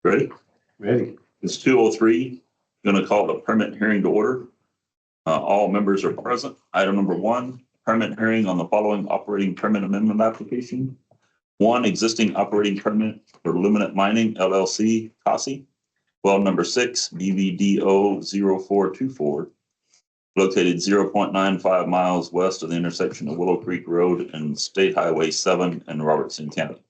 Ready? Ready. It's 2:03. Going to call the permit hearing to order. All members are present. Item number 1, permit hearing on the following operating permit amendment application. 1, existing operating permit for Luminant Mining LLC, CASI. Well, number 6, BVDO 0424, located 0.95 miles west of the intersection of Willow Creek Road and State Highway 7 in Robertson County.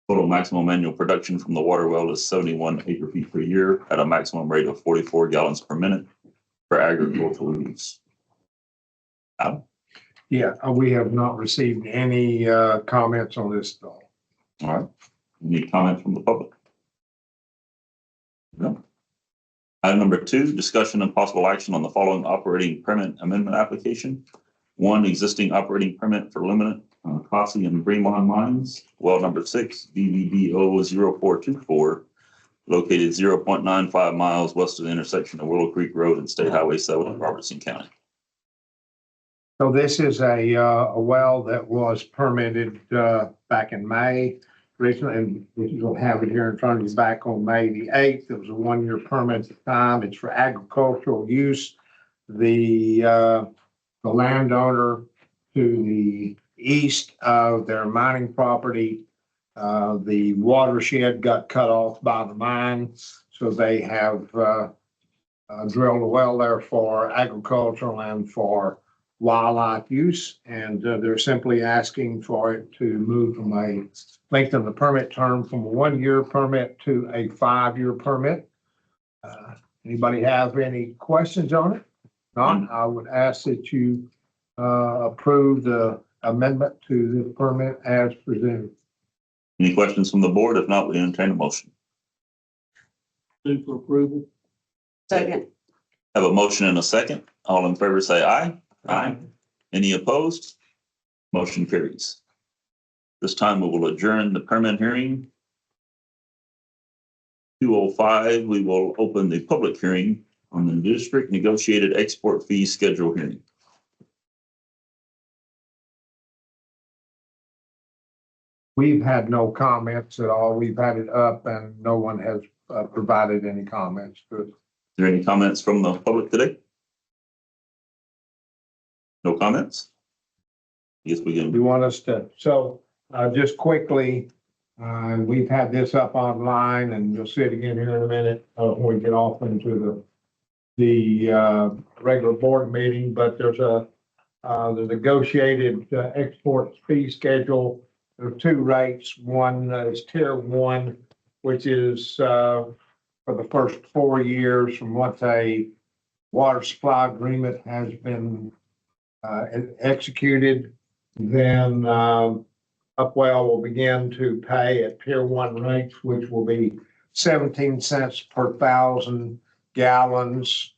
Total maximum annual production from the water well is 71 acre-feet per year at a maximum rate of 44 gallons per minute for agricultural use. Adam? Yeah, we have not received any comments on this at all. All right. Any comments from the public? No. Item number 2, discussion and possible action on the following operating permit amendment application. 1, existing operating permit for Luminant, CASI and Bremont Mines. Well, number 6, BVDO 0424, located 0.95 miles west of the intersection of Willow Creek Road and State Highway 7 in Robertson County. So this is a well that was permitted back in May recently, and you'll have it here in front of you back on May the 8th. It was a 1-year permit at the time. It's for agricultural use. The landowner to the east of their mining property, the watershed got cut off by the mine, so they have drilled a well there for agricultural and for wildlife use, and they're simply asking for it to move from a lengthen the permit term from a 1-year permit to a 5-year permit. Anybody have any questions on it? Not, I would ask that you approve the amendment to the permit as presented. Any questions from the board? If not, we entertain a motion. Move for approval. Second. Have a motion and a second. All in favor say aye. Aye. Any opposed? Motion carries. This time we will adjourn the permit hearing. 2:05, we will open the public hearing on the district negotiated export fee schedule hearing. We've had no comments at all. We've had it up and no one has provided any comments to it. Is there any comments from the public today? No comments? Yes, we You can. want us to, so just quickly, we've had this up online and you'll see it again here in a minute when we get off into the regular board meeting, but there's the negotiated export fee schedule. There are 2 rates. One is tier 1, which is for the first 4 years from once a water supply agreement has been executed. Then Upwell will begin to pay at tier 1 rates, which will be 17 cents per 1,000 gallons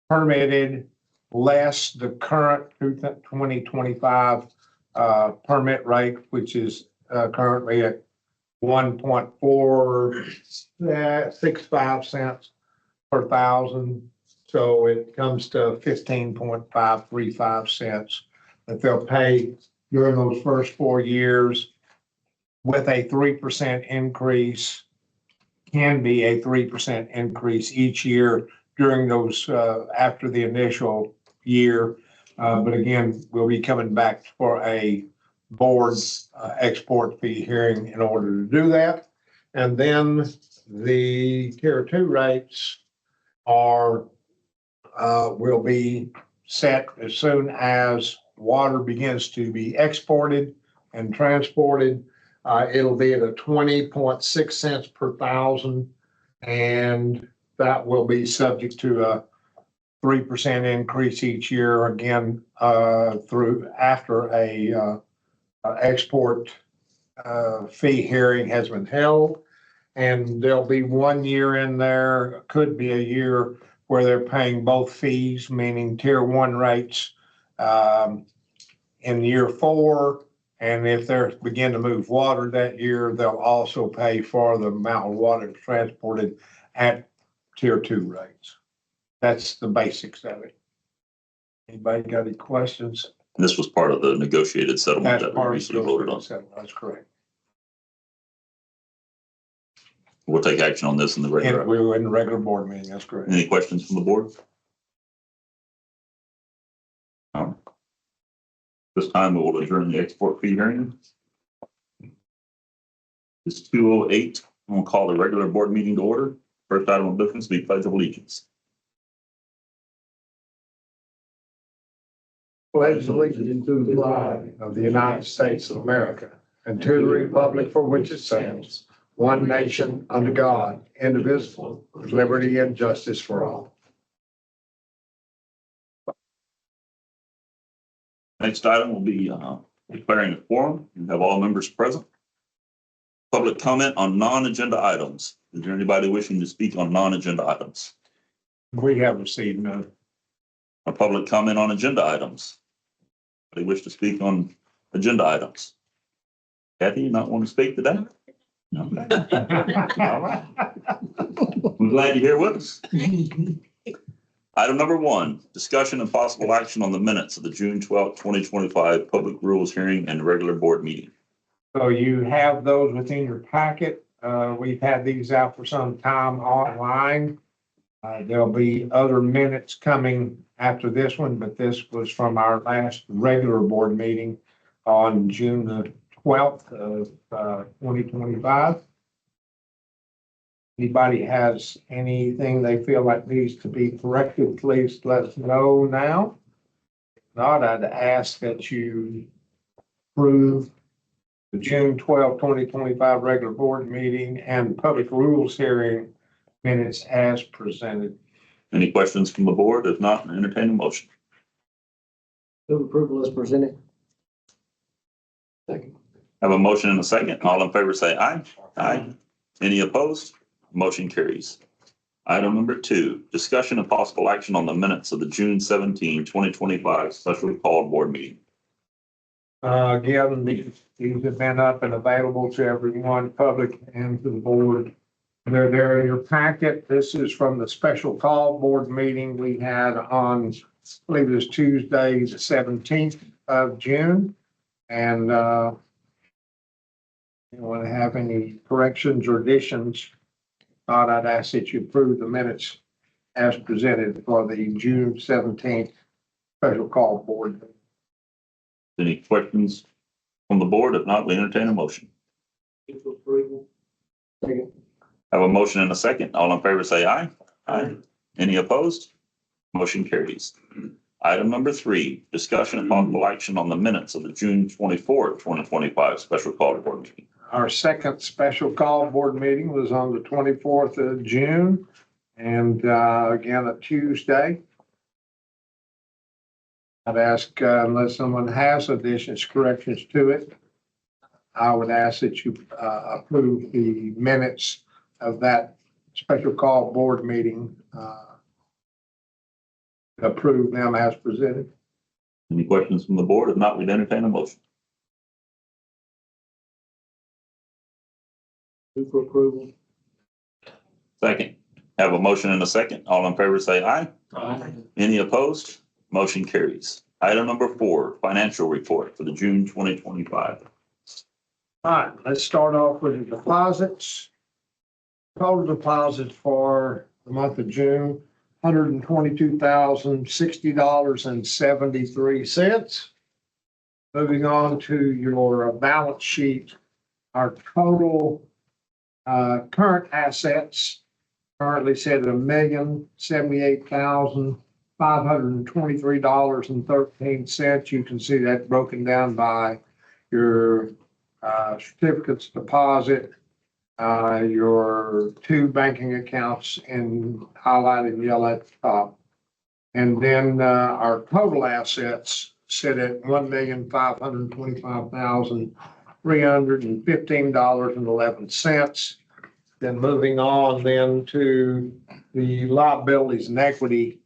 permitted, less the current 2025 permit rate, which is currently at 1.465 cents per 1,000. So it comes to 15.535 cents that they'll pay during those first 4 years, with a 3% increase, can be a 3% increase each year during those after the initial year. But again, we'll be coming back for a board export fee hearing in order to do that. And then the tier 2 rates are will be set as soon as water begins to be exported and transported. It'll be at a 20.6 cents per 1,000, and that will be subject to a 3% increase each year, again, through after a export fee hearing has been held. And there'll be 1 year in there, could be a year where they're paying both fees, meaning tier 1 rates in year 4. And if they begin to move water that year, they'll also pay for the amount of water transported at tier 2 rates. That's the basics of it. Anybody got any questions? This was part of the negotiated settlement That's that we part of recently voted on. the that's correct. We'll take action on this in the And regular. we were in the regular board meeting, that's correct. Any questions from the board? No. This time we will adjourn the export fee hearing. It's 2:08. We'll call the regular board meeting to order. First item of business will be pledge of allegiance. Pledge allegiance to the flag of the United States of America and to the republic for which it stands, one nation under God, indivisible, with liberty and justice for all. Next item will be declaring a quorum and have all members present. Public comment on non-agenda items. Is there anybody wishing to speak on non-agenda items? We have received none. A public comment on agenda items. They wish to speak on agenda items. Kathy, you not want to speak today? No. All right. I'm glad you're here with us. Item number 1, discussion and possible action on the minutes of the June 12th, 2025 public rules hearing and regular board meeting. So you have those within your packet. We've had these out for some time online. There'll be other minutes coming after this one, but this was from our last regular board meeting on June the 12th of 2025. Anybody has anything they feel like needs to be corrected, please let us know now. If not, I'd ask that you approve the June 12, 2025 regular board meeting and public rules hearing minutes as presented. Any questions from the board? If not, entertain a motion. Move approval as presented. Second. Have a motion and a second. All in favor say aye. Aye. Any opposed? Motion carries. Item number 2, discussion and possible action on the minutes of the June 17, 2025 special called board meeting. Again, these have been up and available to everyone, public and to the board. They're there in your packet. This is from the special call board meeting we had on, I believe it was Tuesday, the 17th of June. And you want to have any corrections or additions? Thought I'd ask that you approve the minutes as presented for the June 17th special call board. Any questions from the board? If not, we entertain a motion. Move approval. Second. Have a motion and a second. All in favor say aye. Aye. Any opposed? Motion carries. Item number 3, discussion and possible action on the minutes of the June 24th, 2025 special call board meeting. Our second special call board meeting was on the 24th of June and again, a Tuesday. I'd ask, unless someone has additions, corrections to it, I would ask that you approve the minutes of that special call board meeting. Approve them as presented. Any questions from the board? If not, we'd entertain a motion. Move for approval. Second. Have a motion and a second. All in favor say aye. Aye. Any opposed? Motion carries. Item number 4, financial report for the June 2025. All right, let's start off with the deposits. Total deposits for the month of June, $122,060.73. Moving on to your balance sheet, our total current assets currently set at $1,078,523.13. You can see that broken down by your certificates deposit, your 2 banking accounts in highlighted yellow at the top. And then our total assets sit at $1,525,315.11. Then moving on then to the liabilities and equity,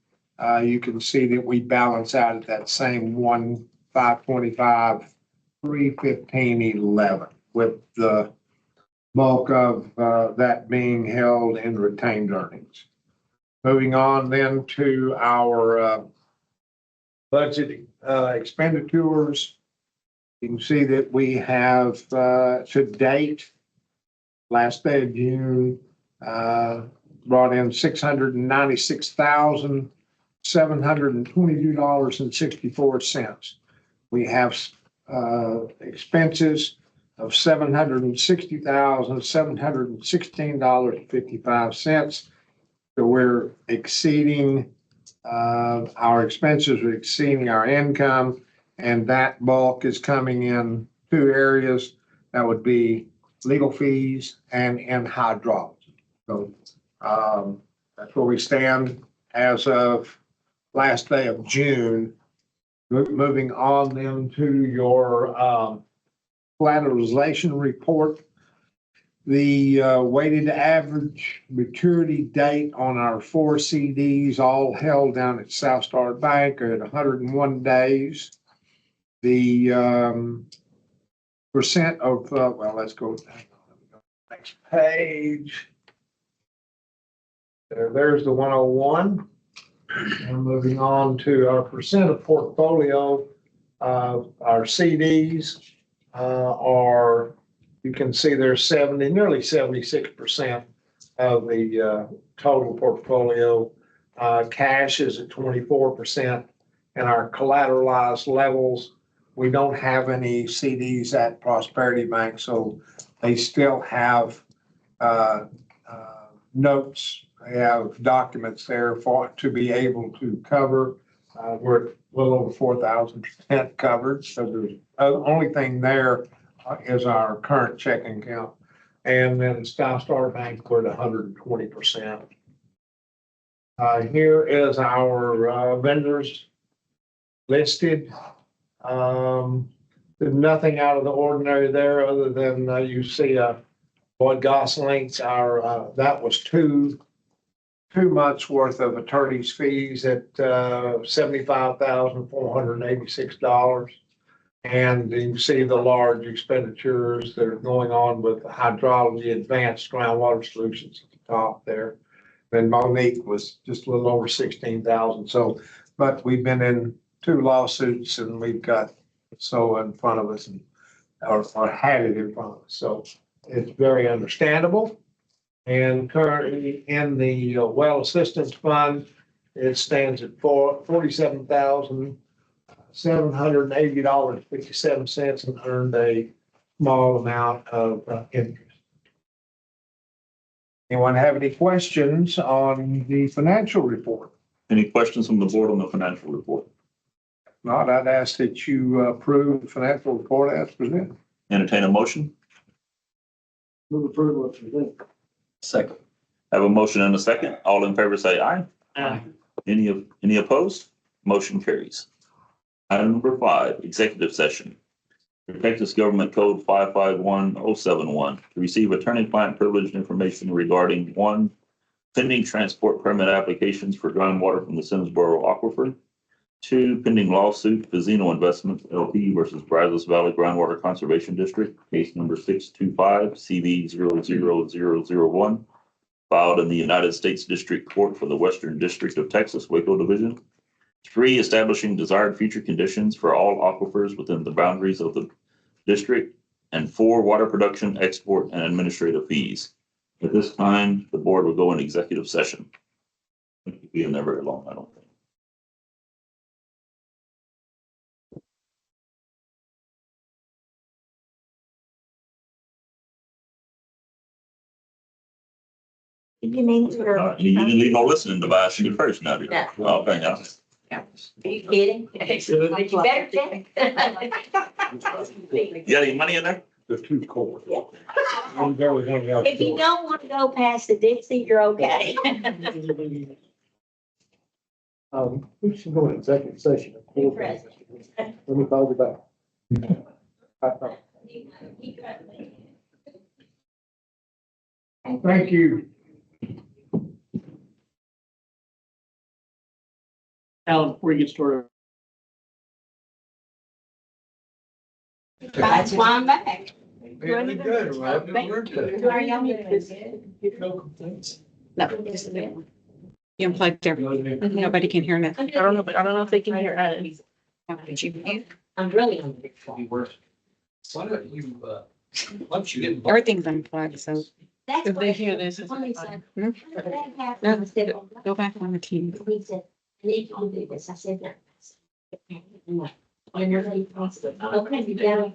you can see that we balance out at that same 1,525,315.11, with the bulk of that being held in retained earnings. Moving on then to our budget expenditures, you can see that we have to date, last day of June, brought in $696,722.64. We have expenses of $760,716.55. So we're exceeding, our expenses are exceeding our income, and that bulk is coming in two areas. That would be legal fees and in hydraulics. So that's where we stand as of last day of June. Moving on then to your collateralization report. The weighted average maturity date on our 4 CDs, all held down at South Star Bank, are at 101 days. The percent of, well, let's go next page. There's the 101. And moving on to our percent of portfolio, our CDs are, you can see there's nearly 76% of the total portfolio. Cash is at 24%, and our collateralized levels, we don't have any CDs at Prosperity Bank, so they still have notes. They have documents there to be able to cover. We're a little over 4,000% covered. So the only thing there is our current checking account. And then South Star Bank, we're at 120%. Here is our vendors listed. There's nothing out of the ordinary there other than you see Boyd Gosling's, that was two months worth of attorney's fees at $75,486. And you can see the large expenditures that are going on with hydrology advanced groundwater solutions at the top there. Then Monique was just a little over 16,000. So, but we've been in 2 lawsuits and we've got so in front of us, and or had it in front of us. So it's very understandable. And currently in the well assistance fund, it stands at $47,780.57 and earned a small amount of interest. Anyone have any questions on the financial report? Any questions from the board on the financial report? If not, I'd ask that you approve the financial report as presented. Entertain a motion? Move approval as presented. Second. Have a motion and a second. All in favor say aye. Aye. Any opposed? Motion carries. Item number 5, executive session. Texas Government Code 551071 to receive attorney-client privileged information regarding 1, pending transport permit applications for groundwater from the Simsboro Aquifer. 2, pending lawsuit, Casino Investments LP versus Brazos Valley Groundwater Conservation District, case number 625 CV 00001, filed in the United States District Court for the Western District of Texas, Waco Division. 3, establishing desired future conditions for all aquifers within the boundaries of the district. And 4, water production, export, and administrative fees. At this time, the board will go in executive session. It could be in there very long, I don't think. You need to. You didn't leave no listening device in your first, now, did you? No. Oh, okay, yeah. Are you kidding? But you better check. You got any money in there? The 2 core. Yeah. If If you don't want to go past the Dixie, you're okay. We should go in executive session. Be present. Let me call you back. Thank you. Alan, before you get started. That's why I'm back. Very good, Rob. How are y'all? No complaints. No, just a bit. You unplugged everything. Nobody can hear nothing. I don't know, but I don't know if they can hear us. Did you mute? I'm really hungry. Why don't you get involved? Everything's unplugged, so That's If what they hear this, it's Funny fine. said, "How did that happen?" I said, "Oh, Go back on the team. he said, "I need you to do this." I said, "No." No. And you're like, okay, you down.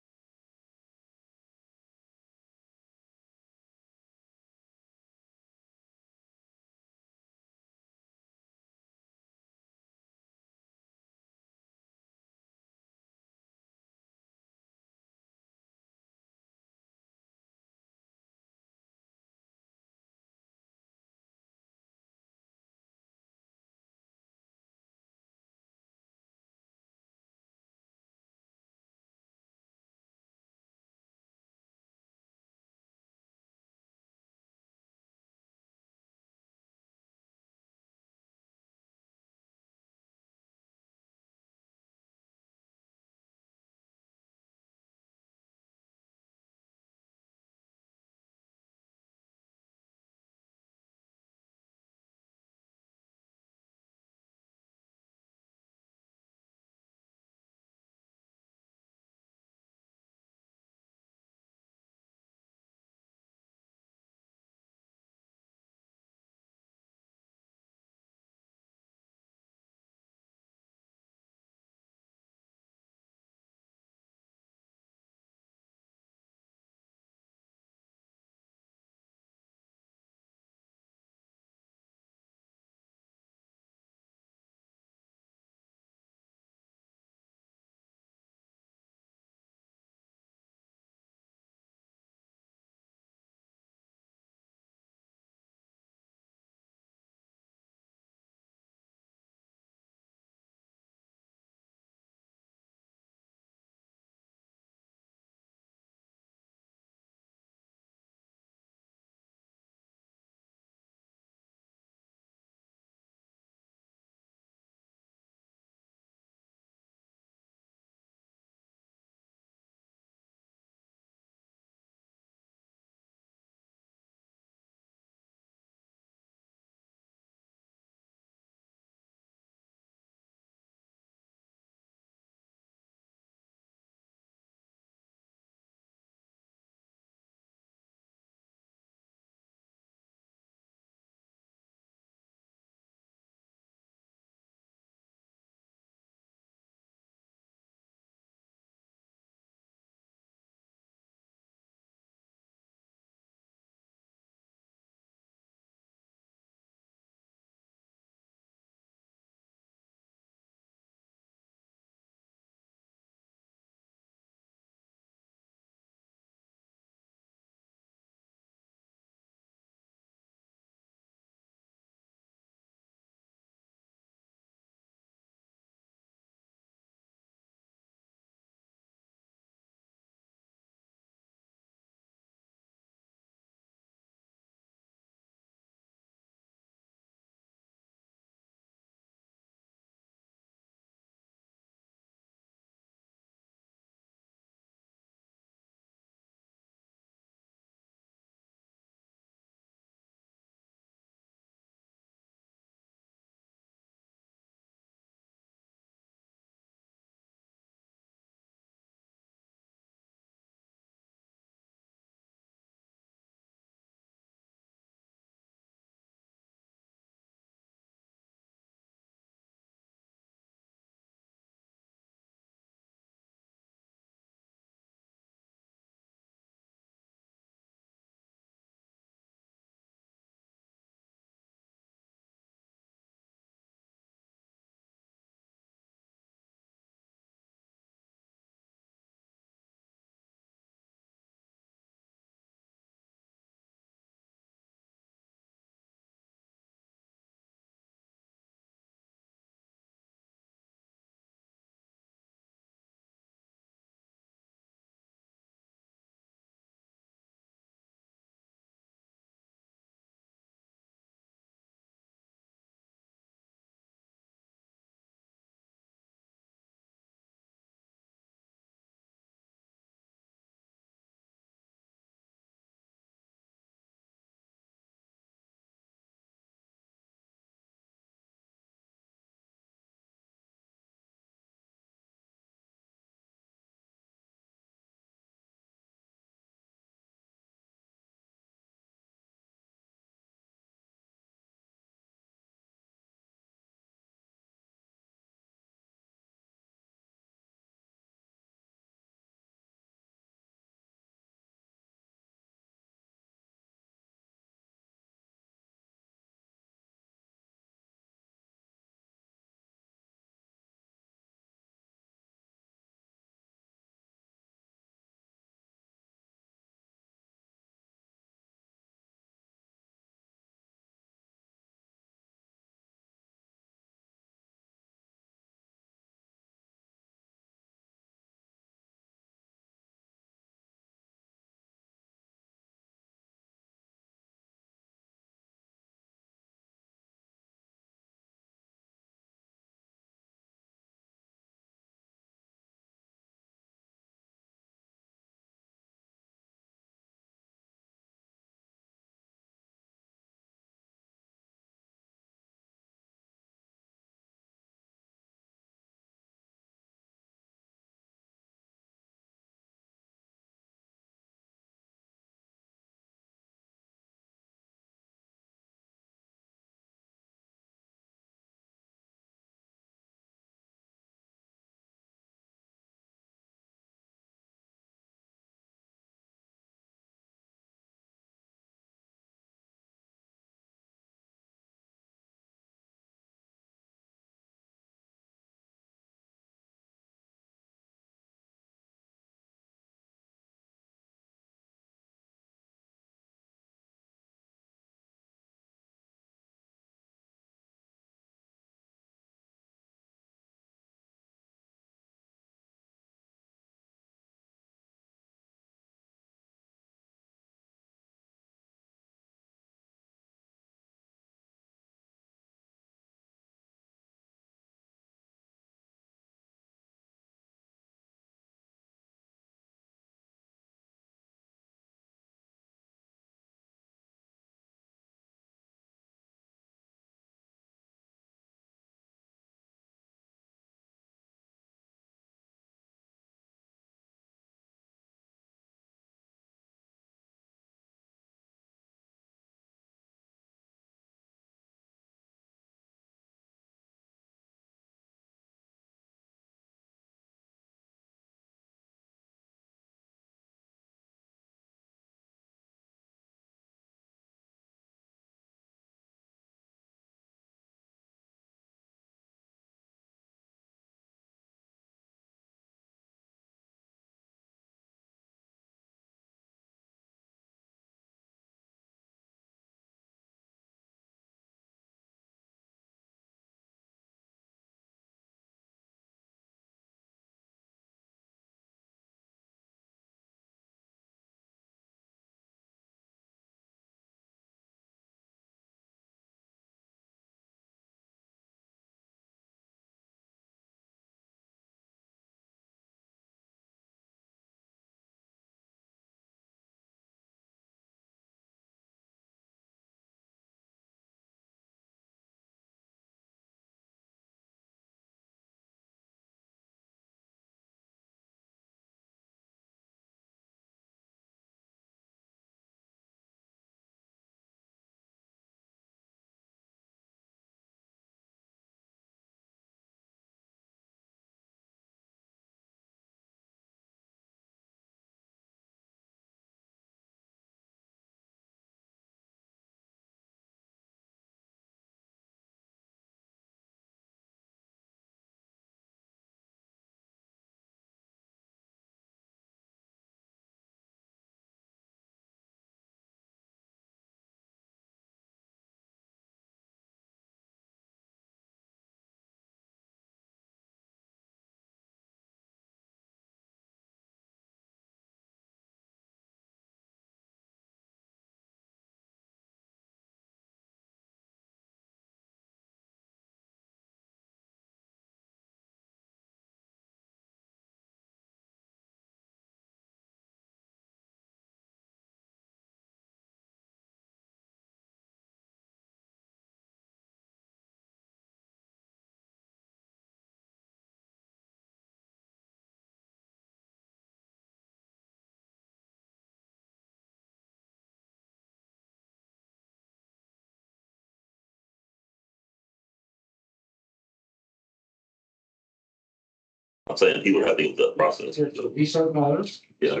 I'm saying he would have to go through that process. He certified. Yeah.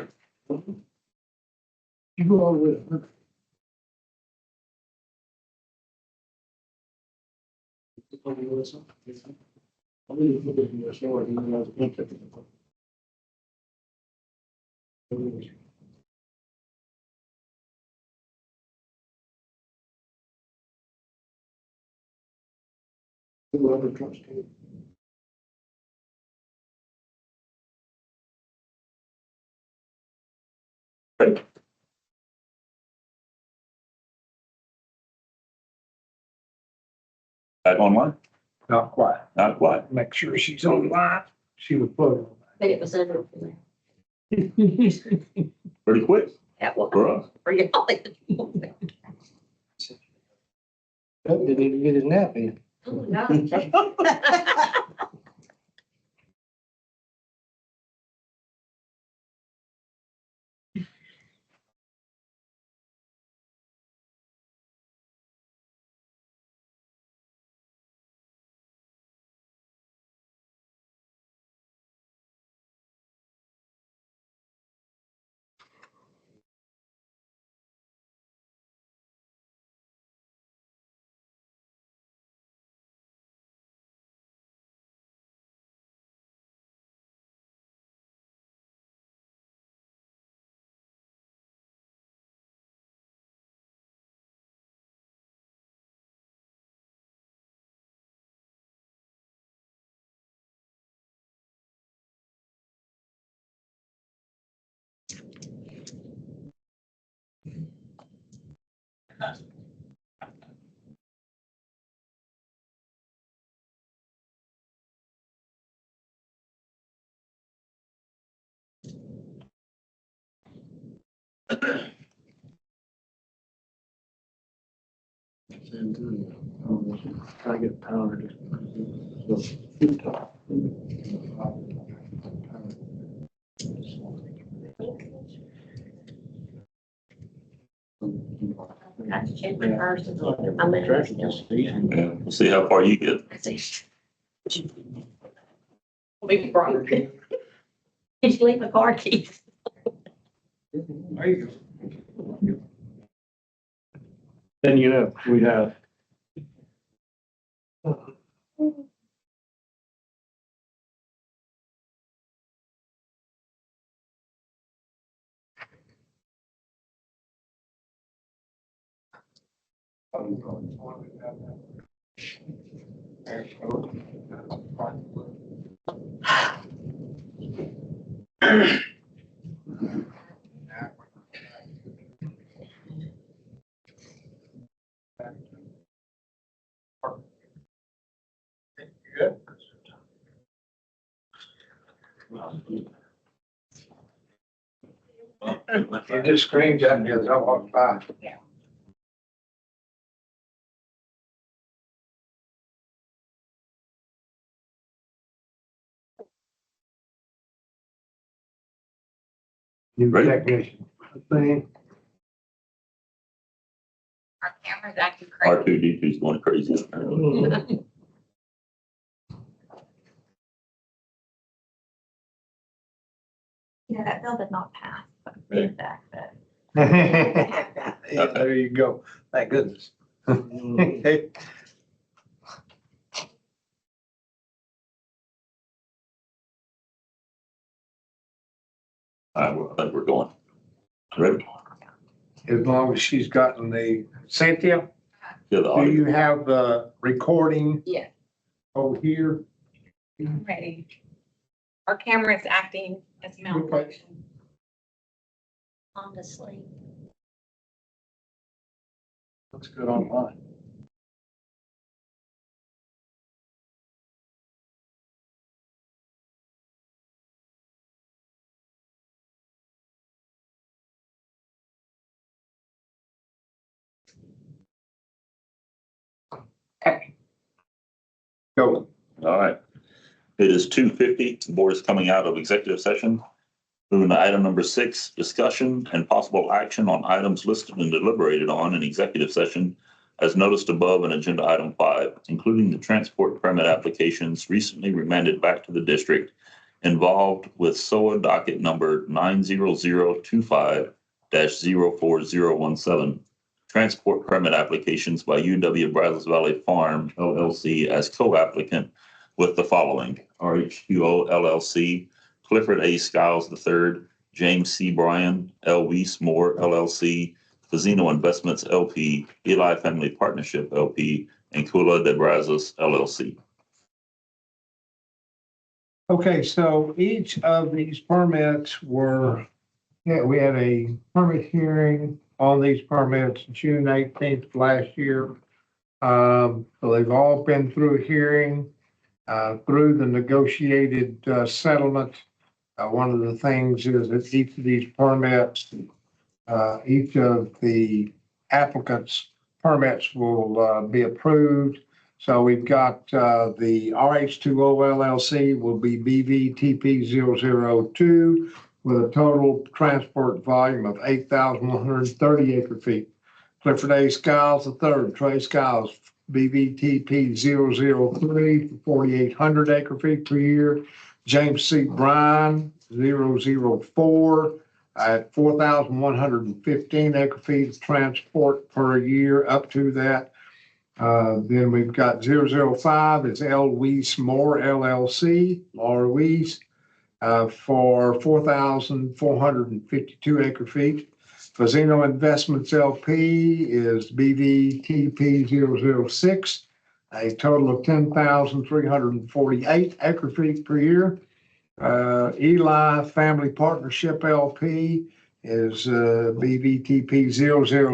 You go over with it. Whoever trusts you. Back online? Not quite. Not quite. Make sure she's online. She was put But it was under. Pretty quick That was for us. for y'all. Doug didn't even get his nap in. Oh, no. Try to get power to. I have to check my purse and see if I'm in. Yeah, we'll see how far you get. We broke. Did you leave my car keys? There you go. Then you know, we have. You just screamed at me as I walked by. New Ready? technician. Thing. Our camera's acting crazy. R2D2 is going crazy. Yeah, that bill did not pass. Feedback, but. Yeah, there you go. Thank goodness. I think we're going. Ready? As long as she's gotten the, Cynthia, Yeah, the do audio. you have the recording? Yeah. Over here? I'm ready. Our camera is acting as malfunction. On to sleep. Looks good online. Go. All right. It is 2:50. The board is coming out of executive session. Moving to item number 6, discussion and possible action on items listed and deliberated on in executive session as noticed above in agenda item 5, including the transport permit applications recently remanded back to the district involved with SOA docket number 90025-04017. Transport permit applications by UW Brazos Valley Farm LLC as co-applicant with the following: RHQO LLC, Clifford A. Skiles III, James C. Bryan, L. Weiss Moore LLC, Fazino Investments LP, Eli Family Partnership LP, and Kula de Brazos LLC. Okay, so each of these permits were, we had a permit hearing on these permits June 18th of last year. So they've all been through a hearing, through the negotiated settlement. One of the things is that each of these permits, each of the applicants' permits will be approved. So we've got the RH2O LLC will be BVTP 002 with a total transport volume of 8,130 acre feet. Clifford A. Skiles III, Trey Skiles, BVTP 003 for 4,800 acre feet per year. James C. Bryan 004 at 4,115 acre feet of transport per year up to that. Then we've got 005 is L. Weiss Moore LLC, Laura Weiss, for 4,452 acre feet. Fazino Investments LP is BVTP 006, a total of 10,348 acre feet per year. Eli Family Partnership LP is BVTP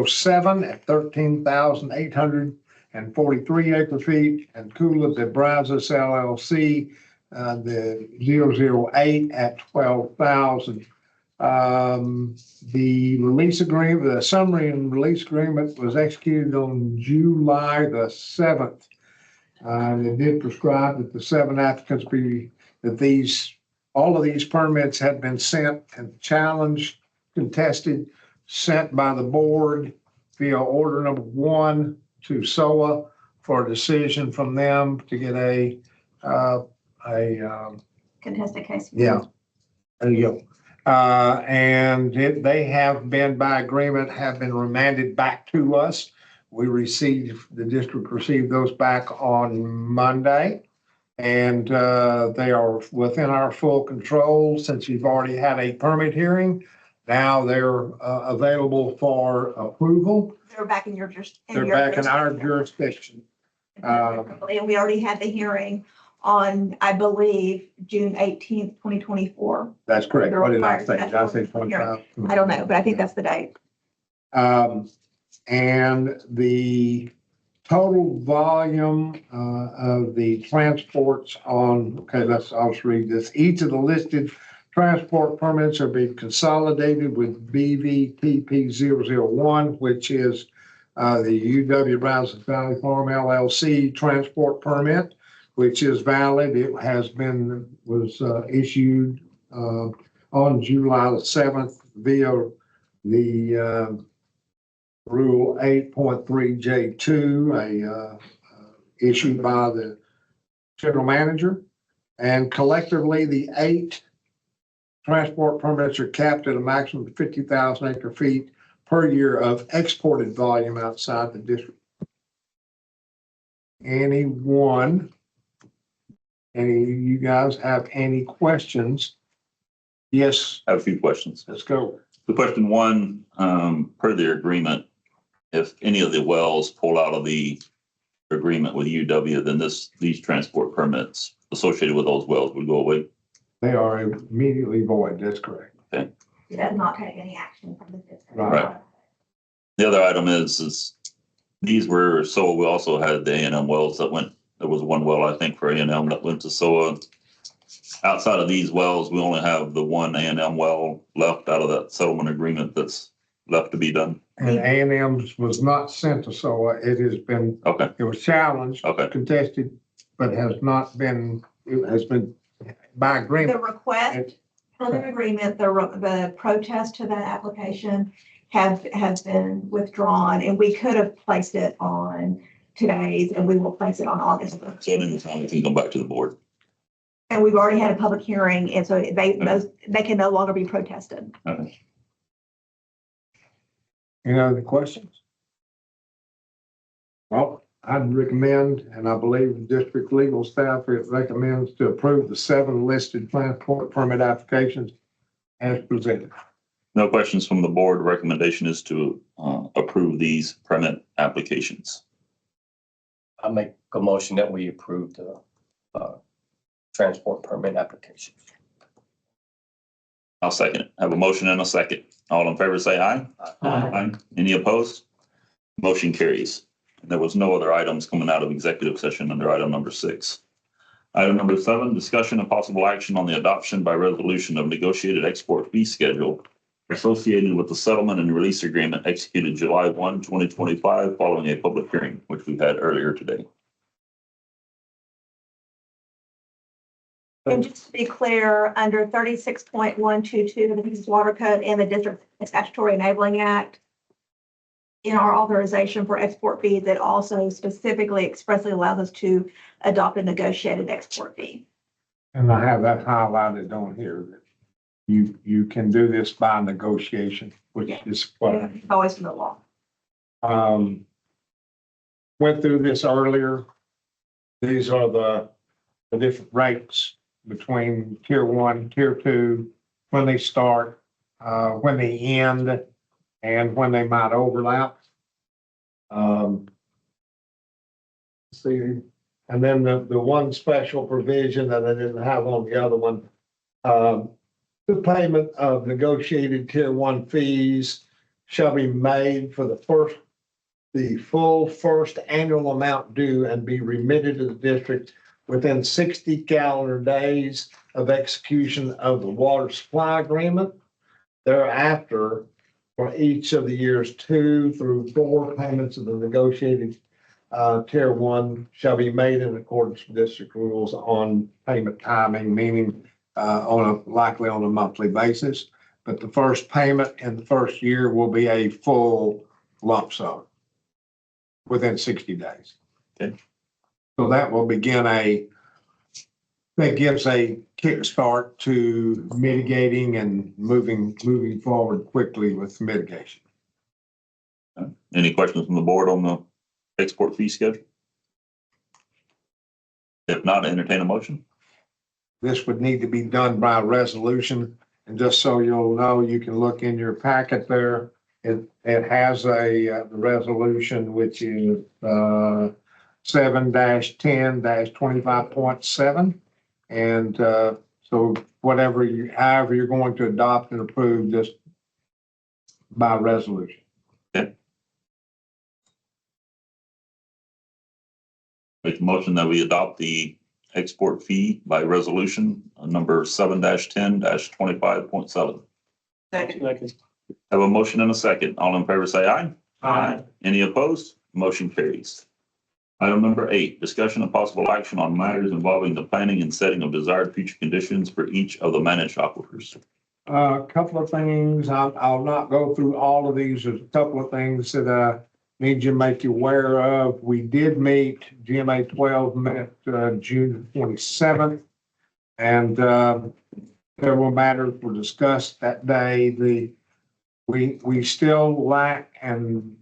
007 at 13,843 acre feet, and Kula de Brazos LLC, the 008 at 12,000. The release agreement, the summary and release agreement was executed on July the 7th. It did prescribe that the 7 applicants be, that all of these permits had been sent and challenged, contested, sent by the board via order number 1 to SOA for a decision from them to get a Contested case. yeah, there you go. And they have been, by agreement, have been remanded back to us. The district received those back on Monday. And they are within our full control since you've already had a permit hearing. Now they're available for approval. They're back in your They're back in our jurisdiction. And we already had the hearing on, I believe, June 18th, 2024. That's correct. They're What did I required say? Did I say 25? I don't know, but I think that's the date. And the total volume of the transports on, okay, I'll just read this. Each of the listed transport permits are being consolidated with BVTP 001, which is the UW Brazos Valley Farm LLC transport permit, which is valid. It was issued on July the 7th via the Rule 8.3J2, issued by the general manager. And collectively, the 8 transport permits are capped at a maximum of 50,000 acre feet per year of exported volume outside the district. Any of you guys have any questions? Yes, I have a few questions. let's go. The question 1, per the agreement, if any of the wells pull out of the agreement with UW, then these transport permits associated with those wells would go away. They are immediately void. That's correct. It does not take any action from the district. Right. The other item is these were, so we also had the A&M wells that went, there was one well, I think, for A&M that went to SOA. Outside of these wells, we only have the one A&M well left out of that settlement agreement that's left to be done. And A&M's was not sent to SOA. It has been, Okay, it was challenged, okay, contested, but has not been, it has been by The agreement. request for the agreement, the protest to that application has been withdrawn, and we could have placed it on today's, and we will place it on August 1st. so then we can come back to the board. And we've already had a public hearing, and so they can no longer be protested. Okay. Any other questions? Well, I'd recommend, and I believe the district legal staff recommends to approve the 7 listed transport permit applications as presented. No questions from the board. Recommendation is to approve these permit applications. I make a motion that we approve the transport permit application. I'll second it. Have a motion and a second. All in favor, say aye. Aye. Any opposed? Motion carries. There was no other items coming out of executive session under item number 6. Item number 7, discussion and possible action on the adoption by resolution of negotiated export fee schedule associated with the settlement and release agreement executed July 1, 2025, following a public hearing, which we had earlier today. And just to be clear, under 36.122 of the Texas Water Code and the District Statutory Enabling Act, in our authorization for export fees, it also specifically expressly allows us to adopt a negotiated export fee. And I have that highlighted on here that you can do this by negotiation, which is what It's always in the law. Went through this earlier. These are the different rates between tier 1, tier 2, when they start, when they end, and when they might overlap. See, and then the one special provision that I didn't have on the other one, the payment of negotiated tier 1 fees shall be made for the full first annual amount due and be remitted to the district within 60 calendar days of execution of the water supply agreement. Thereafter, for each of the years 2 through 4, payments of the negotiated tier 1 shall be made in accordance with district rules on payment timing, meaning likely on a monthly basis. But the first payment in the first year will be a full lump sum within 60 days. Okay. So that will begin that gives a kickstart to mitigating and moving forward quickly with mitigation. Any questions from the board on the export fee schedule? If not, entertain a motion. This would need to be done by resolution. And just so you'll know, you can look in your packet there. It has a resolution, which is 7-10-25.7. And so however you're going to adopt and approve this by resolution. Okay. Make a motion that we adopt the export fee by resolution number 7-10-25.7. Second. Have a motion and a second. All in favor, say aye. Aye. Any opposed? Motion carries. Item number 8, discussion of possible action on matters involving the planning and setting of desired future conditions for each of the managed aquifers. A couple of things. I'll not go through all of these. There's a couple of things that I need to make you aware of. We did meet, GMA 12 met June 27th, and several matters were discussed that day. We still lack, and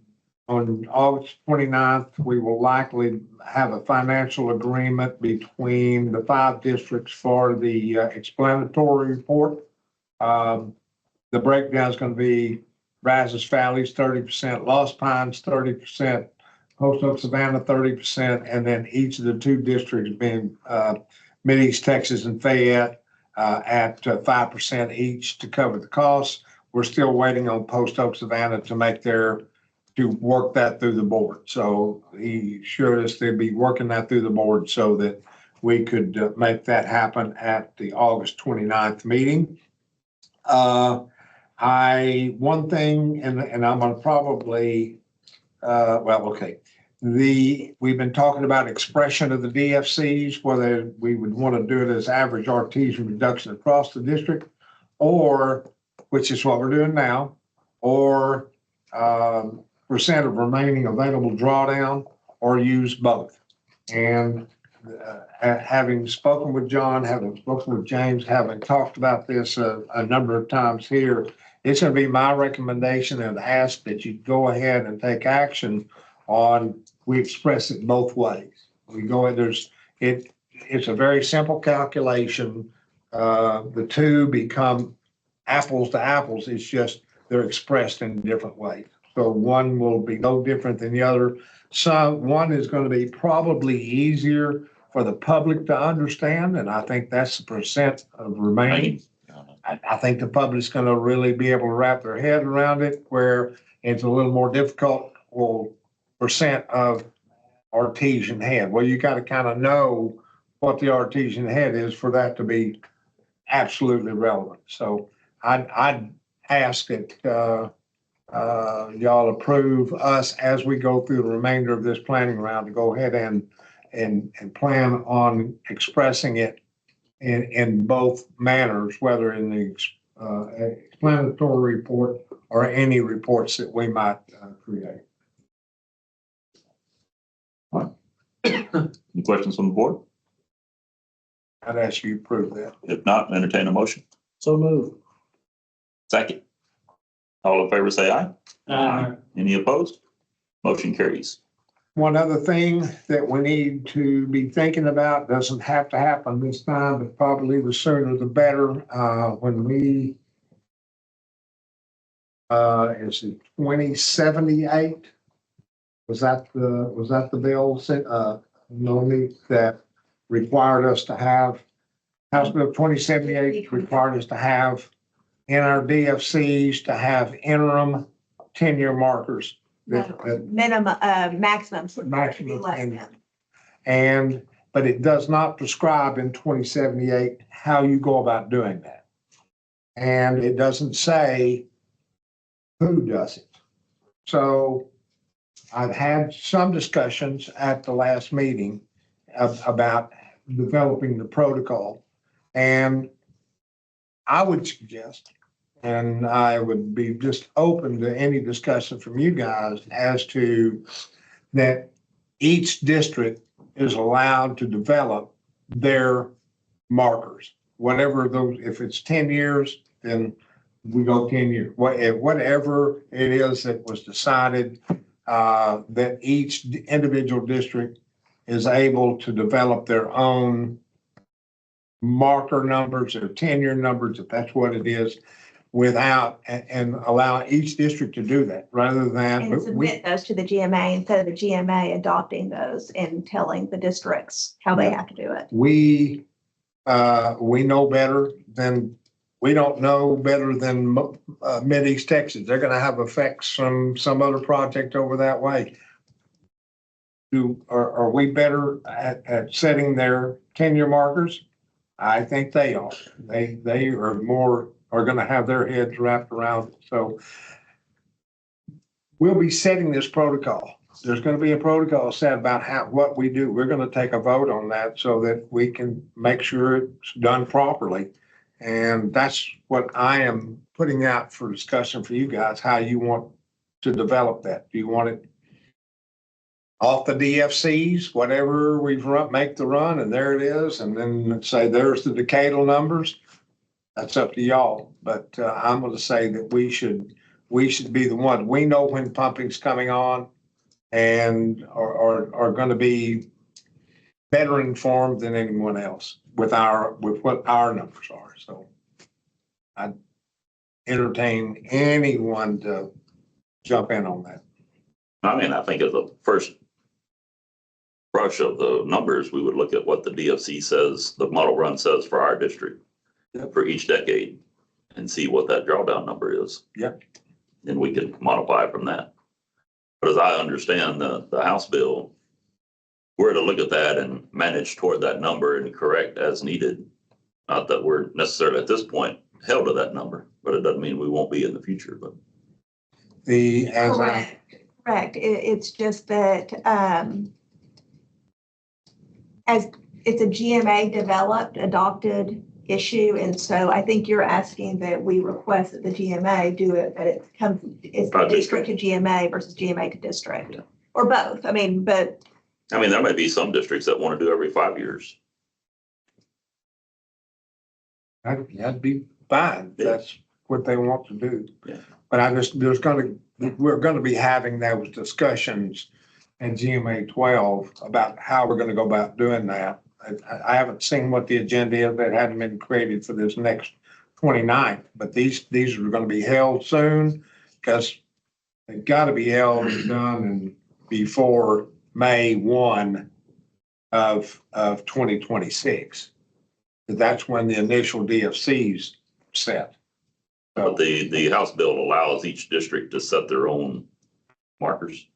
on August 29th, we will likely have a financial agreement between the 5 districts for the explanatory report. The breakdown is going to be Brazos Valley's 30%, Lost Pines 30%, Post Oak Savannah 30%, and then each of the 2 districts being Mid-East Texas and Fayette at 5% each to cover the costs. We're still waiting on Post Oak Savannah to work that through the board. So he assured us they'd be working that through the board so that we could make that happen at the August 29th meeting. One thing, and I'm gonna probably, okay. We've been talking about expression of the DFCs, whether we would want to do it as average artesian reduction across the district, or, which is what we're doing now, or percent of remaining available drawdown, or use both. And having spoken with John, having spoken with James, having talked about this a number of times here, it's gonna be my recommendation and ask that you go ahead and take action on, we express it both ways. We go, it's a very simple calculation. The two become apples to apples. It's just they're expressed in different ways. So one will be no different than the other. So one is going to be probably easier for the public to understand, and I think that's the percent of remaining. I think the public's going to really be able to wrap their head around it, where it's a little more difficult. Well, percent of artesian head. Well, you got to kind of know what the artesian head is for that to be absolutely relevant. So I'd ask that y'all approve us as we go through the remainder of this planning round to go ahead and plan on expressing it in both manners, whether in the explanatory report or any reports that we might create. Any questions from the board? I'd ask you to approve that. If not, entertain a motion. So move. Second. All in favor, say aye. Any opposed? Motion carries. One other thing that we need to be thinking about, doesn't have to happen this time, but probably the sooner the better. When we, is it 2078? Was that the bill, Nomi, that required us to have, House Bill 2078 required us to have in our DFCs to have interim 10-year markers. Minimum, maximum. Maximum, Less and- than. But it does not prescribe in 2078 how you go about doing that. And it doesn't say who does it. So I've had some discussions at the last meeting about developing the protocol. And I would suggest, and I would be just open to any discussion from you guys as to that each district is allowed to develop their markers. Whatever those, if it's 10 years, then we go 10 years. Whatever it is that was decided, that each individual district is able to develop their own marker numbers or tenure numbers, if that's what it is, without, and allow each district to do that rather than. And submit those to the GMA instead of the GMA adopting those and telling the districts how they have to do it. We know better than, we don't know better than Mid-East Texas. They're gonna have effects from some other project over that way. Are we better at setting their tenure markers? I think they are. They are gonna have their heads wrapped around it. So we'll be setting this protocol. There's gonna be a protocol set about what we do. We're gonna take a vote on that so that we can make sure it's done properly. And that's what I am putting out for discussion for you guys, how you want to develop that. Do you want it off the DFCs, whatever we've make the run, and there it is, and then say there's the decadal numbers? That's up to y'all, but I'm gonna say that we should be the one. We know when pumping's coming on and are gonna be better informed than anyone else with what our numbers are. So I'd entertain anyone to jump in on that. I mean, I think as a first brush of the numbers, we would look at what the DFC says, the model run says for our district for each decade and see what that drawdown number is. Yep. And we can modify from that. But as I understand the House bill, we're to look at that and manage toward that number and correct as needed. Not that we're necessarily at this point held to that number, but it doesn't mean we won't be in the future, but. Correct. It's just that, as it's a GMA developed, adopted issue. And so I think you're asking that we request that the GMA do it, but it's By district to GMA versus GMA to district, or both. I mean, but I mean, there might be some districts that want to do every 5 years. That'd be fine. That's what they want to do. Yeah. But we're gonna be having those discussions in GMA 12 about how we're gonna go about doing that. I haven't seen what the agenda is that hadn't been created for this next 29th, but these are gonna be held soon because they've got to be held and done and before May 1 of 2026. That's when the initial DFC's set. But the House bill allows each district to set their own markers.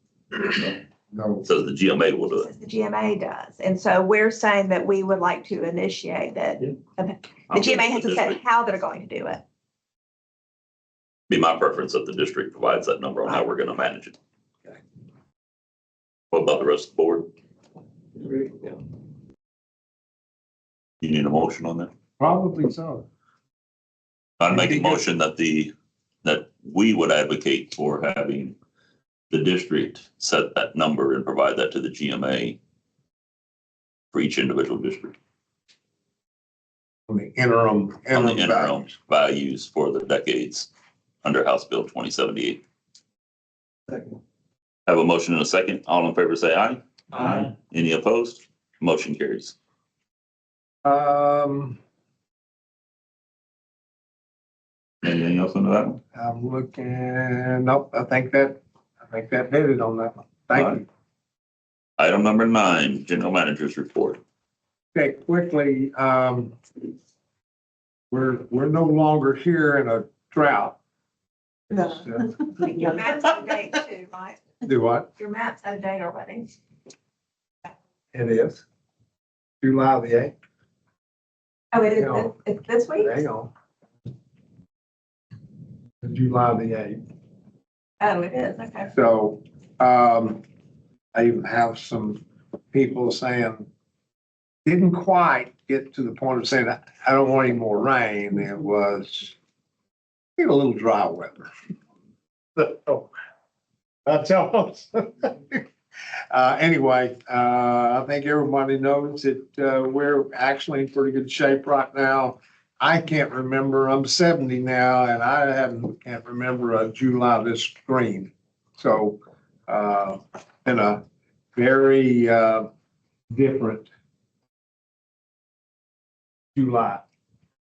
No, So the GMA will do it. The GMA does. And so we're saying that we would like to initiate that. The GMA has to say how they're going to do it. Be my preference that the district provides that number on how we're gonna manage it. What about the rest of the board? Yeah. You need a motion on that? probably so. I'd make a motion that that we would advocate for having the district set that number and provide that to the GMA for each individual district On the interim. on the interim values. values for the decades under House Bill 2078. Second. Have a motion and a second. All in favor, say aye. Aye. Any opposed? Motion carries. Anything else under that one? I'm looking, nope, I think that did it on that one. Thank you. Item number 9, general manager's report. Okay, quickly, we're no longer here in a drought. Your map's out of date too, right? Do what? Your map's out of date already. It is. July the 8th. Oh, it is, No. it's this week? Hang on. July the 8th. Oh, it is, okay. So, I even have some people saying, didn't quite get to the point of saying, I don't want any more rain. It was a little dry weather. So, that's all. Anyway, I think everybody knows that, we're actually in pretty good shape right now. I can't remember, I'm 70 now and can't remember a July this green. So, in a very, different July.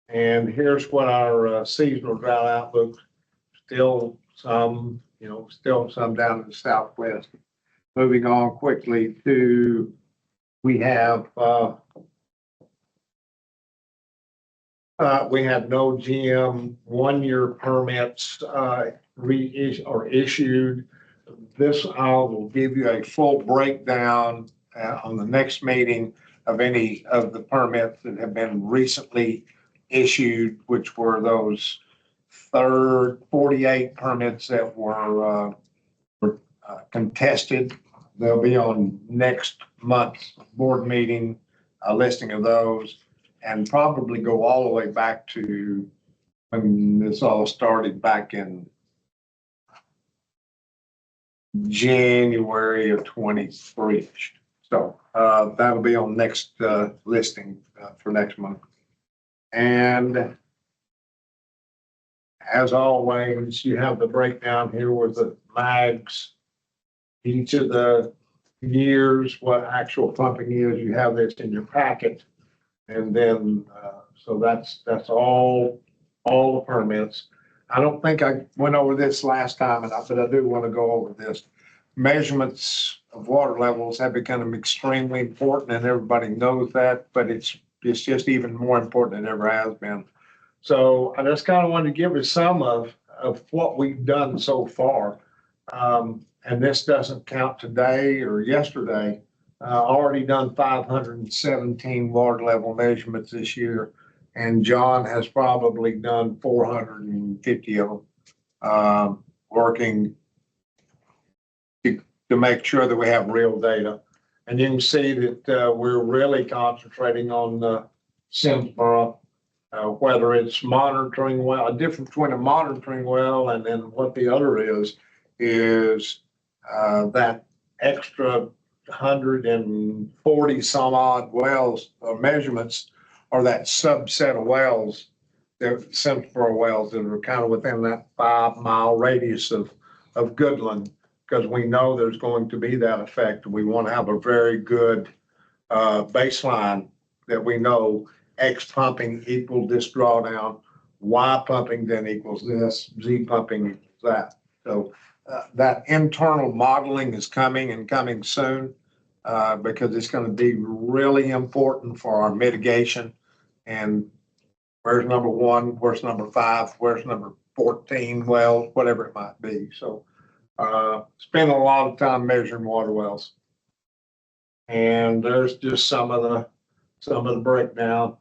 And here's what our seasonal drought outlook, still some down in the southwest. Moving on quickly to, we have no GM 1-year permits issued. This I will give you a full breakdown on the next meeting of any of the permits that have been recently issued, which were those 48 permits that were contested. They'll be on next month's board meeting, a listing of those, and probably go all the way back to when this all started back in January of 23. So that'll be on next listing for next month. And as always, you have the breakdown here with the mags, each of the years, what actual pumping is. You have this in your packet. And then, so that's all the permits. I don't think I went over this last time, but I do want to go over this. Measurements of water levels have become extremely important and everybody knows that, but it's just even more important than it ever has been. So I just kind of wanted to give you some of what we've done so far. And this doesn't count today or yesterday. Already done 517 water level measurements this year. And John has probably done 450 of them, working to make sure that we have real data. And you can see that we're really concentrating on Simsboro, whether it's monitoring well, a difference between a monitoring well and then what the other is that extra 140 some odd wells or measurements are that subset of wells. They're Simsboro wells that are kind of within that 5 mile radius of Goodland. Because we know there's going to be that effect. We want to have a very good baseline that we know X pumping equals this drawdown, Y pumping then equals this, Z pumping equals that. So that internal modeling is coming and coming soon because it's going to be really important for our mitigation. And where's number 1, where's number 5, where's number 14 wells, whatever it might be. So spend a lot of time measuring water wells. And there's just some of the breakdown.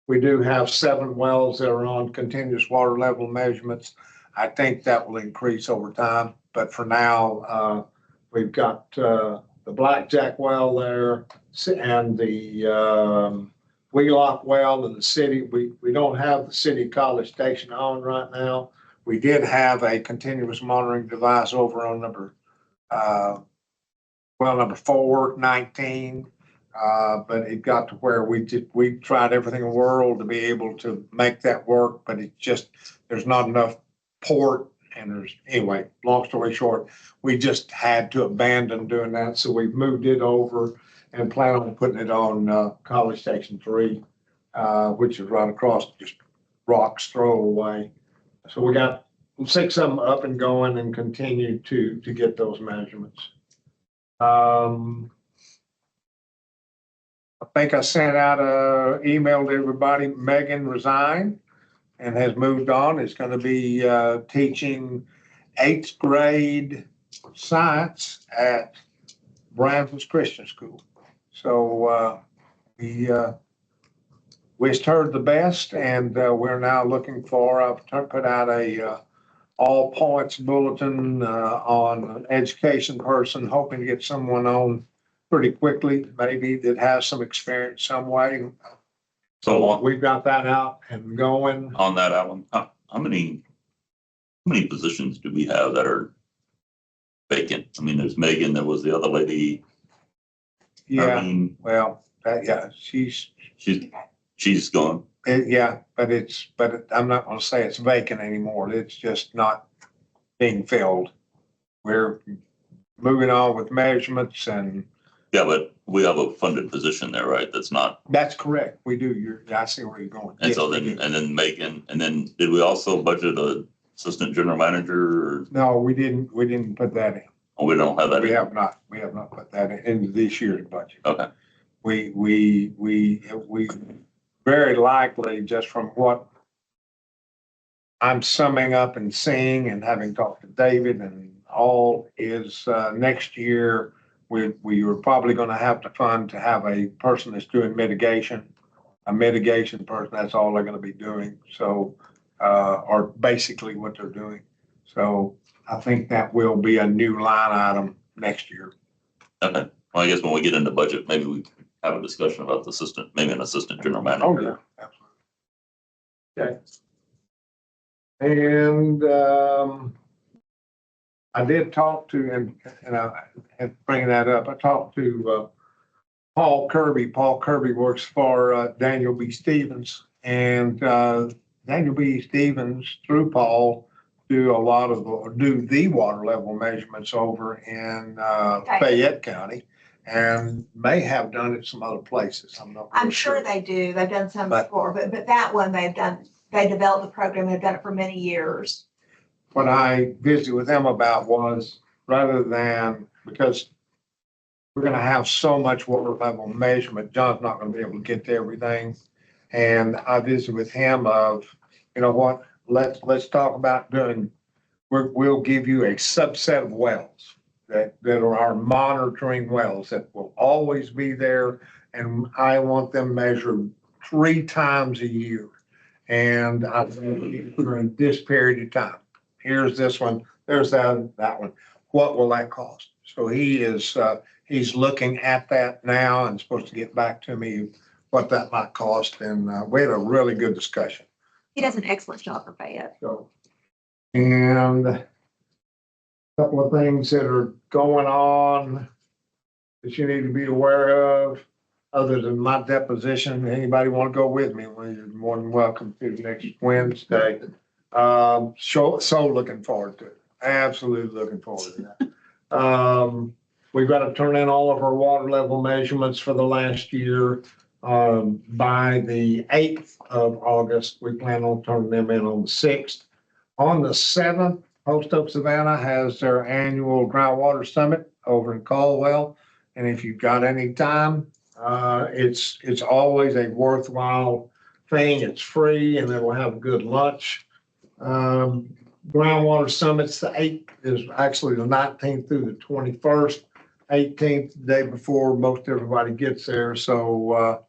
We do have 7 wells that are on continuous water level measurements. I think that will increase over time, but for now, we've got the Blackjack well there and the Wheelock well in the city. We don't have the city college station on right now. We did have a continuous monitoring device over on number 419. But it got to where we tried everything in the world to be able to make that work, but there's not enough port anyway, long story short, we just had to abandon doing that. So we've moved it over and plan on putting it on College Station 3, which is right across, just rocks throw away. So we got 6 of them up and going and continue to get those measurements. I think I sent out a email to everybody. Megan resigned and has moved on. Is going to be teaching 8th grade science at Brambles Christian School. So we wished her the best, and we're now looking for. I've put out a all points bulletin on an education person, hoping to get someone on pretty quickly, maybe that has some experience some way. So We've got that out and going. on that, Alan, how many positions do we have that are vacant? I mean, there's Megan, there was the other lady. Yeah, Arlene, well, yeah, she's gone. yeah, but I'm not gonna say it's vacant anymore. It's just not being filled. We're moving on with measurements and. Yeah, but we have a funded position there, right? That's not, That's correct. We do. I see where you're going. and Yes, so we then, do. and then Megan, and then did we also budget a assistant general manager or, No, we didn't put that in. oh, we don't have that? We in? have not put that into this year's budget. Okay, We very likely, just from what I'm summing up and seeing and having talked to David and all, is next year, we are probably gonna have to fund to have a person that's doing mitigation, a mitigation person. That's all they're gonna be doing. So, or basically what they're doing. So I think that will be a new line item next year. okay. Well, I guess when we get into budget, maybe we have a discussion about the assistant, maybe an assistant general manager. Oh, yeah, absolutely. Okay. And I did talk to, and I bringing that up, I talked to Paul Kirby. Paul Kirby works for Daniel B. Stevens, and Daniel B. Stevens, through Paul, do the water level measurements over in Fayette County, and may have done it some other places. I'm sure they do. They've done some before, but that one they developed the program. They've done it for many years. What I visited with them about was, rather than, because we're gonna have so much water level measurement, John's not gonna be able to get to everything. And I visited with him of, you know what, let's talk about doing, we'll give you a subset of wells that are our monitoring wells that will always be there. And I want them measured 3 times a year. And I think during this period of time. Here's this one, there's that one. What will that cost? So he's looking at that now and supposed to get back to me what that might cost. And we had a really good discussion. He does an excellent job for Fayette. So, and a couple of things that are going on that you need to be aware of, other than my deposition? Anybody want to go with me? Well, you're more than welcome to next Wednesday. So looking forward to it. Absolutely looking forward to that. We've got to turn in all of our water level measurements for the last year. By the 8th of August, we plan on turning them in on the 6th. On the 7th, Post Oak Savannah has their annual groundwater summit over in Caldwell. And if you've got any time, it's always a worthwhile thing. It's free and then we'll have a good lunch. Groundwater Summit's the 8th, is actually the 19th through the 21st. 18th, the day before most everybody gets there. So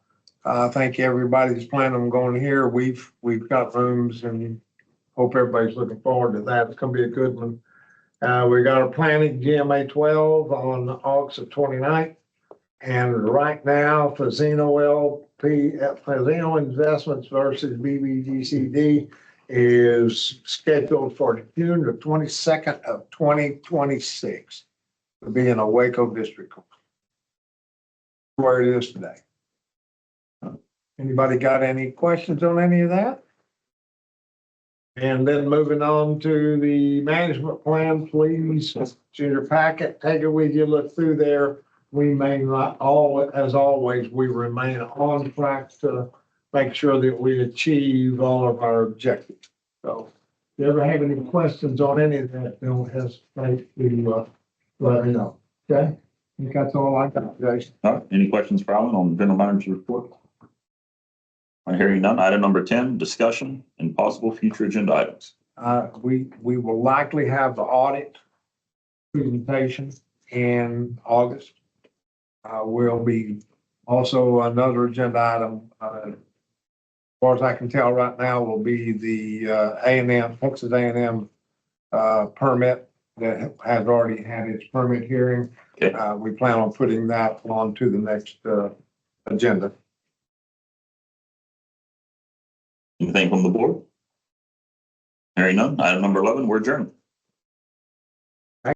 I think everybody's planning on going here. We've got rooms and hope everybody's looking forward to that. It's gonna be a good one. We got our planning GMA 12 on August the 29th. And right now, Fazino Fazino Investments versus BVGCD is scheduled for June the 22nd of 2026 to be in a Waco district. Where it is today. Anybody got any questions on any of that? And then moving on to the management plan, please, it's in your packet, take it with you, look through there. We may not as always, we remain on track to make sure that we achieve all of our objectives. So if you ever have any questions on any of that, don't hesitate to let me know. Okay? I think that's all I got, Jason. All right, any questions for Alan on general manager's report? I'm hearing none. Item number 10, discussion and possible future agenda items. We will likely have the audit presentation in August. Will be also another agenda item, as far as I can tell right now, will be the A&M, Texas A&M permit that has already had its permit hearing. Okay. We plan on putting that on to the next agenda. Anything from the board? Hearing none. Item number 11, we're adjourned.